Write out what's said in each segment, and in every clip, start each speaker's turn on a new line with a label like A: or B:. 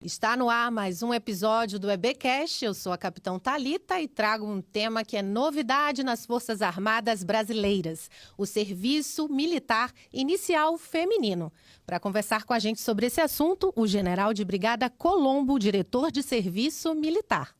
A: Está no ar mais um episódio do EBcast. Eu sou a Capitão Thalita e trago um tema que é novidade nas Forças Armadas Brasileiras, o Serviço Militar Inicial Feminino. Para conversar com a gente sobre esse assunto, o General de Brigada Colombo, diretor de Serviço Militar.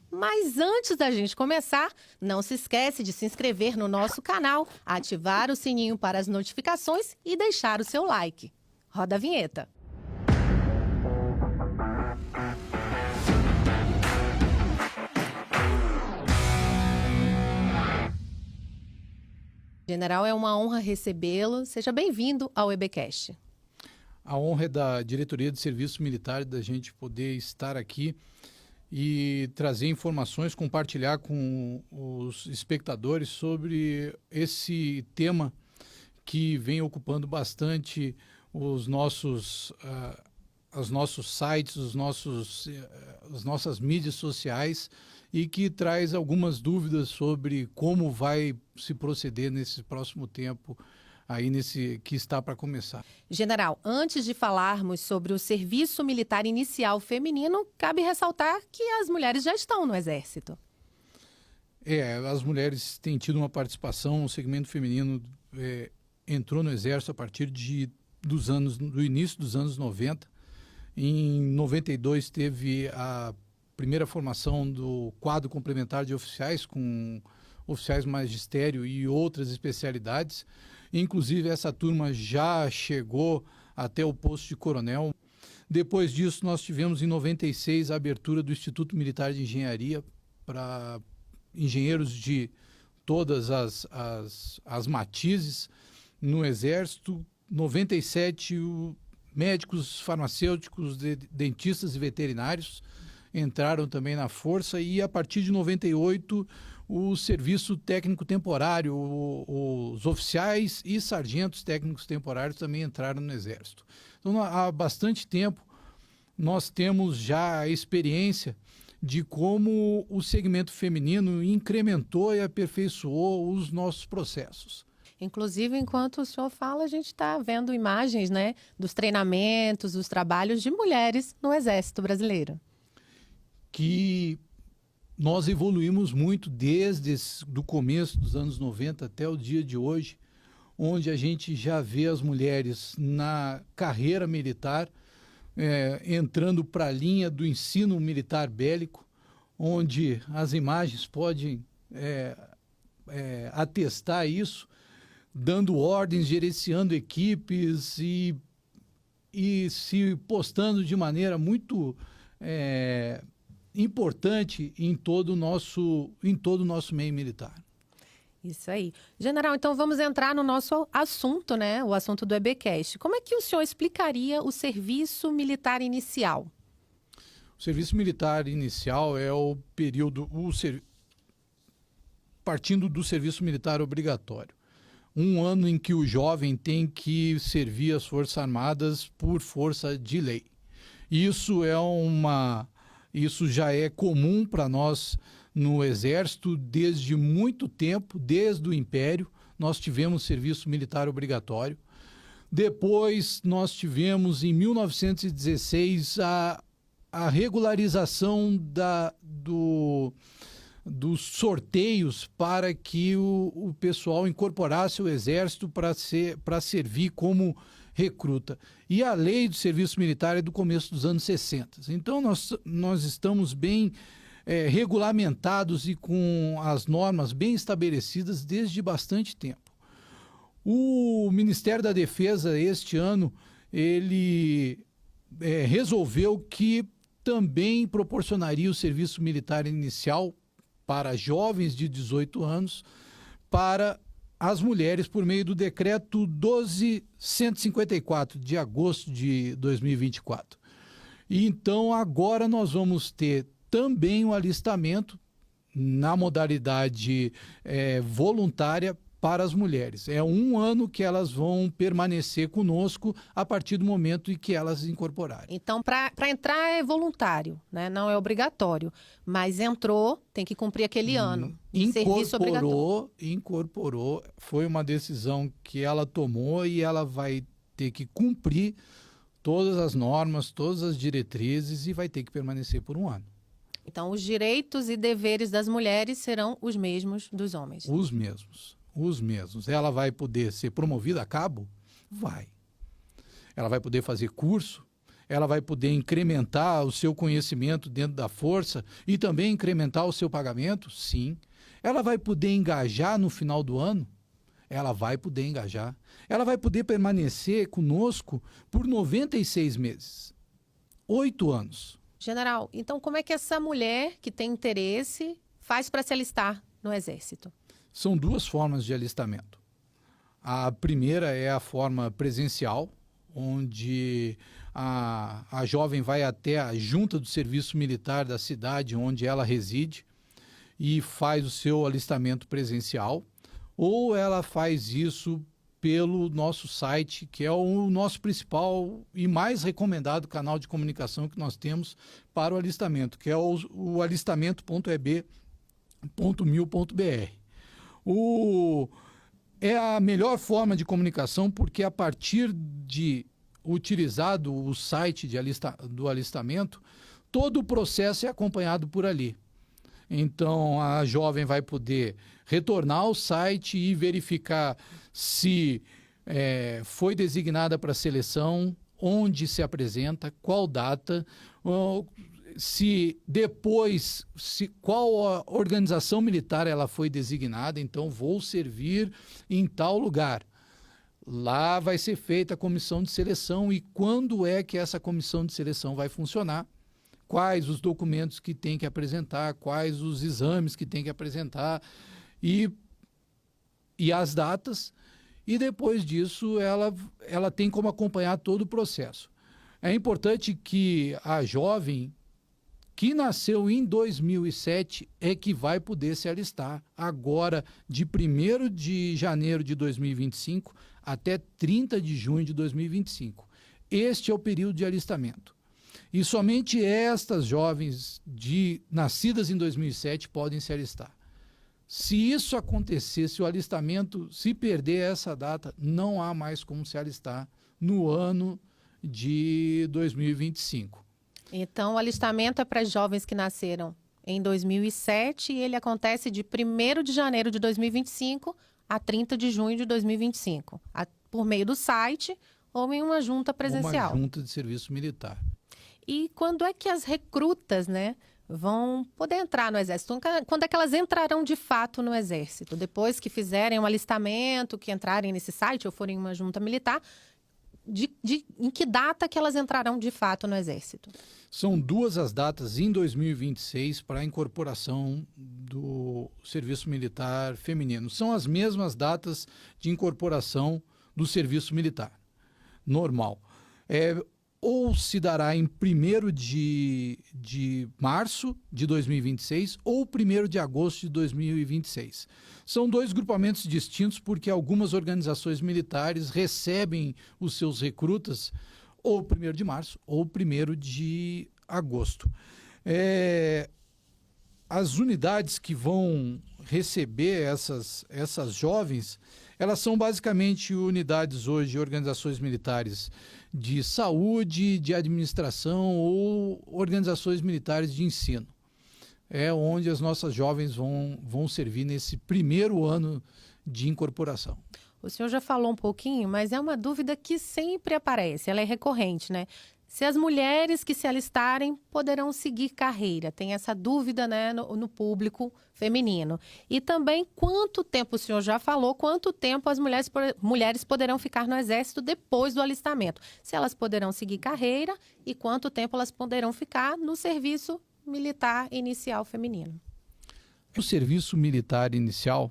A: Mas antes da gente começar, não se esquece de se inscrever no nosso canal, ativar o sininho para as notificações e deixar o seu like. Roda a vinheta. General, é uma honra recebê-lo. Seja bem-vindo ao EBcast.
B: A honra é da Diretoria de Serviço Militar, da gente poder estar aqui e trazer informações, compartilhar com os espectadores sobre esse tema que vem ocupando bastante os nossos sites, as nossas mídias sociais e que traz algumas dúvidas sobre como vai se proceder nesse próximo tempo aí que está para começar.
A: General, antes de falarmos sobre o Serviço Militar Inicial Feminino, cabe ressaltar que as mulheres já estão no Exército.
B: As mulheres têm tido uma participação, o segmento feminino entrou no Exército a partir do início dos anos 90. Em 92 teve a primeira formação do quadro complementar de oficiais, com oficiais magistério e outras especialidades. Inclusive, essa turma já chegou até o posto de coronel. Depois disso, nós tivemos em 96 a abertura do Instituto Militar de Engenharia para engenheiros de todas as matizes no Exército. 97, médicos, farmacêuticos, dentistas e veterinários entraram também na força, e a partir de 98 o serviço técnico temporário, os oficiais e sargentos técnicos temporários também entraram no Exército. Então, há bastante tempo nós temos já a experiência de como o segmento feminino incrementou e aperfeiçoou os nossos processos.
A: Inclusive, enquanto o senhor fala, a gente está vendo imagens, dos treinamentos, dos trabalhos de mulheres no Exército Brasileiro.
B: Que nós evoluímos muito desde o começo dos anos 90 até o dia de hoje, onde a gente já vê as mulheres na carreira militar, entrando para a linha do ensino militar bélico, onde as imagens podem atestar isso, dando ordens, gerenciando equipes e se postando de maneira muito importante em todo o nosso meio militar.
A: Isso aí. General, então vamos entrar no nosso assunto, o assunto do EBcast. Como é que o senhor explicaria o serviço militar inicial?
B: O serviço militar inicial é o período, partindo do serviço militar obrigatório. Um ano em que o jovem tem que servir as Forças Armadas por força de lei. Isso já é comum para nós no Exército desde muito tempo, desde o Império. Nós tivemos serviço militar obrigatório. Depois nós tivemos, em 1916, a regularização dos sorteios para que o pessoal incorporasse o Exército para servir como recruta. E a lei do serviço militar é do começo dos anos 60. Então, nós estamos bem regulamentados e com as normas bem estabelecidas desde bastante tempo. O Ministério da Defesa, este ano, ele resolveu que também proporcionaria o serviço militar inicial para jovens de 18 anos, para as mulheres, por meio do decreto 12.154, de agosto de 2024. E então agora nós vamos ter também o alistamento na modalidade voluntária para as mulheres. É um ano que elas vão permanecer conosco a partir do momento em que elas incorporarem.
A: Então, para entrar é voluntário, não é obrigatório, mas entrou, tem que cumprir aquele ano de serviço obrigatório.
B: Incorporou, foi uma decisão que ela tomou e ela vai ter que cumprir todas as normas, todas as diretrizes e vai ter que permanecer por 1 ano.
A: Então, os direitos e deveres das mulheres serão os mesmos dos homens.
B: Os mesmos. Ela vai poder ser promovida a cabo? Vai. Ela vai poder fazer curso, ela vai poder incrementar o seu conhecimento dentro da força e também incrementar o seu pagamento? Sim. Ela vai poder engajar no final do ano? Ela vai poder engajar. Ela vai poder permanecer conosco por 96 meses. 8 anos.
A: General, então como é que essa mulher que tem interesse faz para se alistar no Exército?
B: São 2 formas de alistamento. A primeira é a forma presencial, onde a jovem vai até a junta do serviço militar da cidade onde ela reside e faz o seu alistamento presencial, ou ela faz isso pelo nosso site, que é o nosso principal e mais recomendado canal de comunicação que nós temos para o alistamento, que é o alistamento.eb.mil.br. É a melhor forma de comunicação porque a partir de utilizado o site do alistamento, todo o processo é acompanhado por ali. Então, a jovem vai poder retornar ao site e verificar se foi designada para seleção, onde se apresenta, qual data, qual organização militar ela foi designada. Então, vou servir em tal lugar. Lá vai ser feita a comissão de seleção e quando é que essa comissão de seleção vai funcionar, quais os documentos que tem que apresentar, quais os exames que tem que apresentar e as datas. E depois disso ela tem como acompanhar todo o processo. É importante que a jovem que nasceu em 2007 é que vai poder se alistar agora de 1º de janeiro de 2025 até 30 de junho de 2025. Este é o período de alistamento. E somente estas jovens nascidas em 2007 podem se alistar. Se isso acontecer, se o alistamento, se perder essa data, não há mais como se alistar no ano de 2025.
A: Então, o alistamento é para jovens que nasceram em 2007 e ele acontece de 1º de janeiro de 2025 a 30 de junho de 2025, por meio do site ou em uma junta presencial.
B: Uma junta de serviço militar.
A: E quando é que as recrutas, vão poder entrar no Exército? Quando é que elas entrarão de fato no Exército? Depois que fizerem um alistamento, que entrarem nesse site ou forem em uma junta militar, em que data que elas entrarão de fato no Exército?
B: São 2 as datas em 2026 para a incorporação do serviço militar feminino. São as mesmas datas de incorporação do serviço militar normal. Ou se dará em 1º de março de 2026 ou 1º de agosto de 2026. São 2 grupamentos distintos porque algumas organizações militares recebem os seus recrutas ou 1º de março ou 1º de agosto. As unidades que vão receber essas jovens, elas são basicamente unidades hoje, organizações militares de saúde, de administração ou organizações militares de ensino. É onde as nossas jovens vão servir nesse 1º ano de incorporação.
A: O senhor já falou um pouquinho, mas é uma dúvida que sempre aparece, ela é recorrente, Se as mulheres que se alistarem poderão seguir carreira, tem essa dúvida, no público feminino. E também quanto tempo, o senhor já falou, quanto tempo as mulheres poderão ficar no Exército depois do alistamento. Se elas poderão seguir carreira e quanto tempo elas poderão ficar no serviço militar inicial feminino.
B: O serviço militar inicial,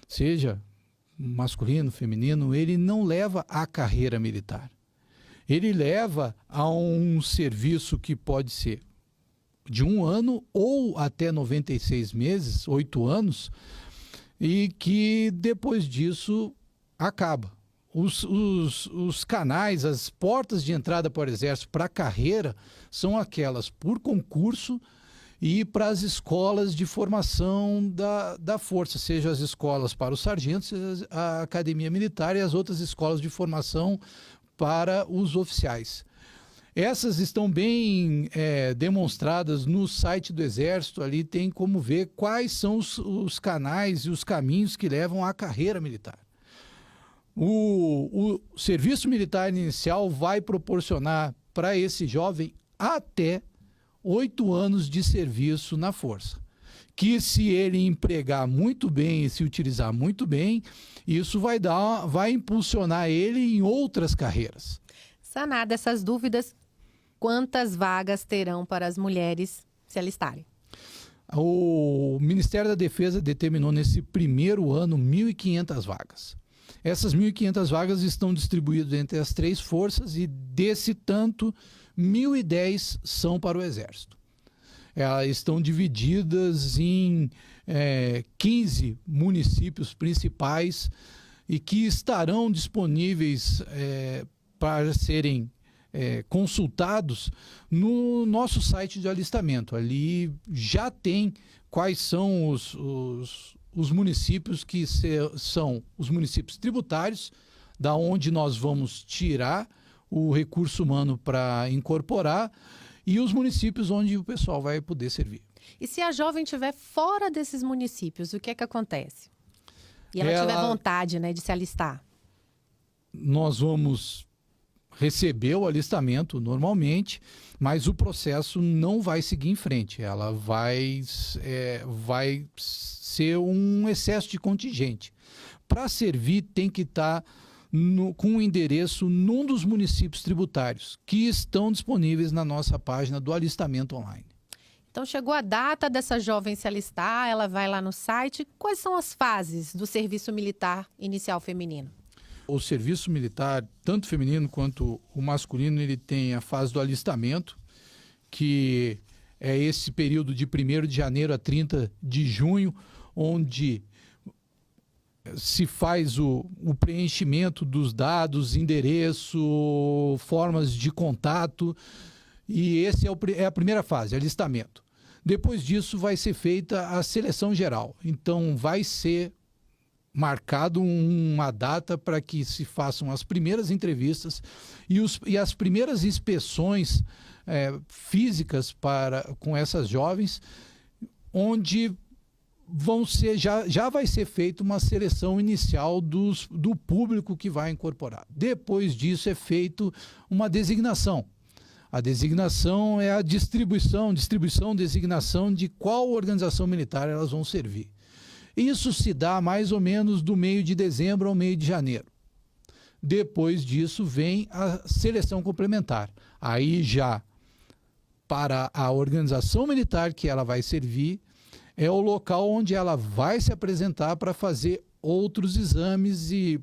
B: seja masculino, feminino, ele não leva à carreira militar. Ele leva a um serviço que pode ser de 1 ano ou até 96 meses, 8 anos, e que depois disso acaba. Os canais, as portas de entrada para o Exército, para a carreira, são aquelas por concurso e para as escolas de formação da força, seja as escolas para os sargentos, a academia militar e as outras escolas de formação para os oficiais. Essas estão bem demonstradas no site do Exército. Ali tem como ver quais são os canais e os caminhos que levam à carreira militar. O serviço militar inicial vai proporcionar para esse jovem até 8 anos de serviço na força. Que se ele empregar muito bem e se utilizar muito bem, isso vai impulsionar ele em outras carreiras.
A: Sanada essas dúvidas, quantas vagas terão para as mulheres se alistarem?
B: O Ministério da Defesa determinou nesse primeiro ano 1.500 vagas. Essas 1.500 vagas estão distribuídas entre as 3 forças e desse tanto, 1.010 são para o Exército. Elas estão divididas em 15 municípios principais e que estarão disponíveis para serem consultados no nosso site de alistamento. Ali já tem quais são os municípios que são os municípios tributários, da onde nós vamos tirar o recurso humano para incorporar, e os municípios onde o pessoal vai poder servir.
A: E se a jovem estiver fora desses municípios, o que é que acontece? E ela tiver vontade, né, de se alistar?
B: Nós vamos receber o alistamento normalmente, mas o processo não vai seguir em frente. Ela vai ser um excesso de contingente. Para servir, tem que estar com o endereço num dos municípios tributários que estão disponíveis na nossa página do alistamento online.
A: Então chegou a data dessa jovem se alistar, ela vai lá no site. Quais são as fases do serviço militar inicial feminino?
B: O serviço militar, tanto feminino quanto o masculino, ele tem a fase do alistamento, que é esse período de 1º de janeiro a 30 de junho, onde se faz o preenchimento dos dados, endereço, formas de contato, e esse é a primeira fase, alistamento. Depois disso vai ser feita a seleção geral. Então vai ser marcado uma data para que se façam as primeiras entrevistas e as primeiras inspeções físicas com essas jovens, onde já vai ser feita uma seleção inicial do público que vai incorporar. Depois disso é feito uma designação. A designação é a designação de qual organização militar elas vão servir. Isso se dá mais ou menos do meio de dezembro ao meio de janeiro. Depois disso vem a seleção complementar. Aí já para a organização militar que ela vai servir, é o local onde ela vai se apresentar para fazer outros exames e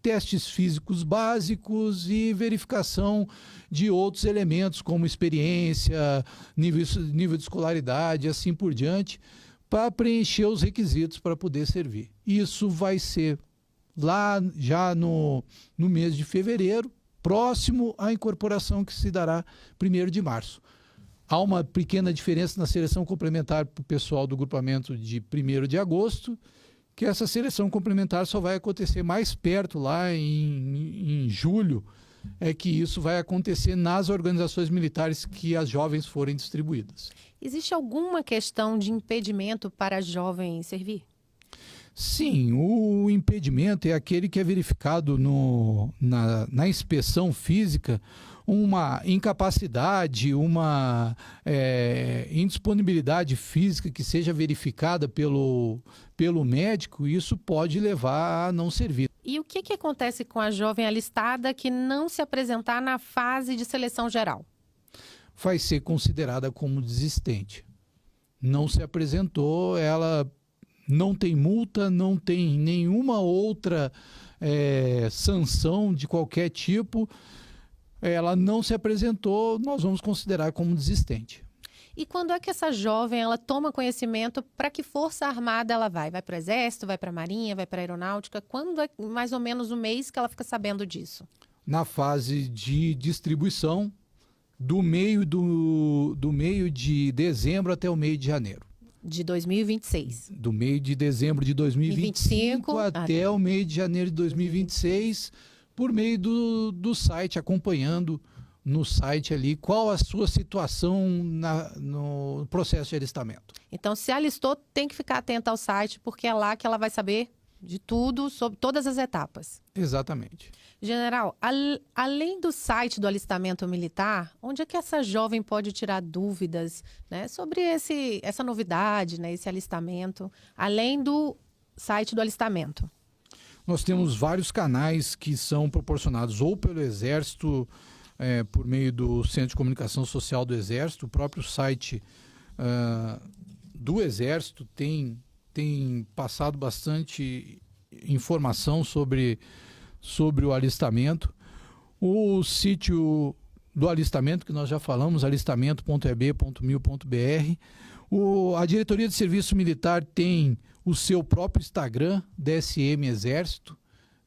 B: testes físicos básicos e verificação de outros elementos, como experiência, nível de escolaridade, assim por diante, para preencher os requisitos para poder servir. Isso vai ser lá já no mês de fevereiro, próximo à incorporação que se dará 1º de março. Há uma pequena diferença na seleção complementar para o pessoal do grupamento de 1º de agosto, que essa seleção complementar só vai acontecer mais perto, lá em julho, é que isso vai acontecer nas organizações militares que as jovens forem distribuídas.
A: Existe alguma questão de impedimento para a jovem servir?
B: Sim, o impedimento é aquele que é verificado na inspeção física, uma incapacidade, uma indisponibilidade física que seja verificada pelo médico, isso pode levar a não servir.
A: E o que acontece com a jovem alistada que não se apresentar na fase de seleção geral?
B: Vai ser considerada como desistente. Não se apresentou, ela não tem multa, não tem nenhuma outra sanção de qualquer tipo. Ela não se apresentou, nós vamos considerar como desistente.
A: E quando é que essa jovem ela toma conhecimento para que força armada ela vai? Vai para o Exército, vai para a Marinha, vai para a Aeronáutica? Quando é mais ou menos o mês que ela fica sabendo disso?
B: Na fase de distribuição, do meio de dezembro até o meio de janeiro.
A: De 2026.
B: Do meio de dezembro de 2025 até o meio de janeiro de 2026, por meio do site, acompanhando no site ali qual a sua situação no processo de alistamento.
A: Então, se alistou, tem que ficar atenta ao site, porque é lá que ela vai saber de tudo, sobre todas as etapas.
B: Exatamente.
A: General, além do site do alistamento militar, onde é que essa jovem pode tirar dúvidas, né, sobre essa novidade, né, esse alistamento, além do site do alistamento?
B: Nós temos vários canais que são proporcionados ou pelo Exército, por meio do Centro de Comunicação Social do Exército. O próprio site do Exército tem passado bastante informação sobre o alistamento. O sítio do alistamento, que nós já falamos, alistamento.eb.mil.br. A Diretoria de Serviço Militar tem o seu próprio Instagram, DSM Exército,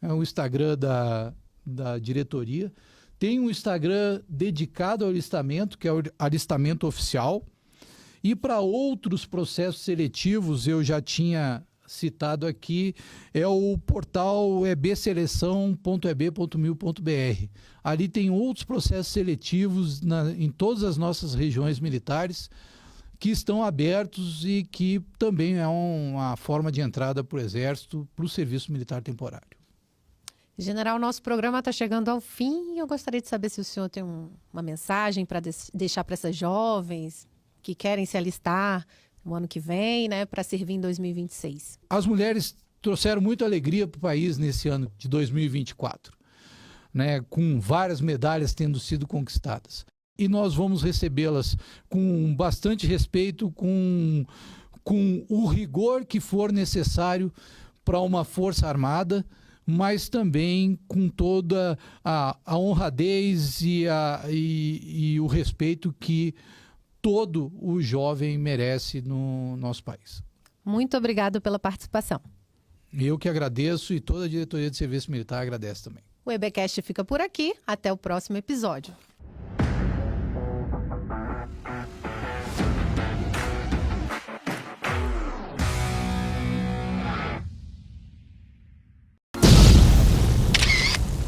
B: é o Instagram da diretoria. Tem um Instagram dedicado ao alistamento, que é o Alistamento Oficial. E para outros processos seletivos, eu já tinha citado aqui, é o portal ebseleção.eb.mil.br. Ali tem outros processos seletivos em todas as nossas regiões militares que estão abertos e que também é uma forma de entrada para o Exército, para o serviço militar temporário.
A: General, nosso programa está chegando ao fim e eu gostaria de saber se o senhor tem uma mensagem para deixar para essas jovens que querem se alistar no ano que vem, né, para servir em 2026.
B: As mulheres trouxeram muita alegria para o país nesse ano de 2024, né, com várias medalhas tendo sido conquistadas. E nós vamos recebê-las com bastante respeito, com o rigor que for necessário para uma força armada, mas também com toda a honradez e o respeito que todo o jovem merece no nosso país.
A: Muito obrigado pela participação.
B: Eu que agradeço e toda a Diretoria de Serviço Militar agradece também.
A: O EBcast fica por aqui. Até o próximo episódio.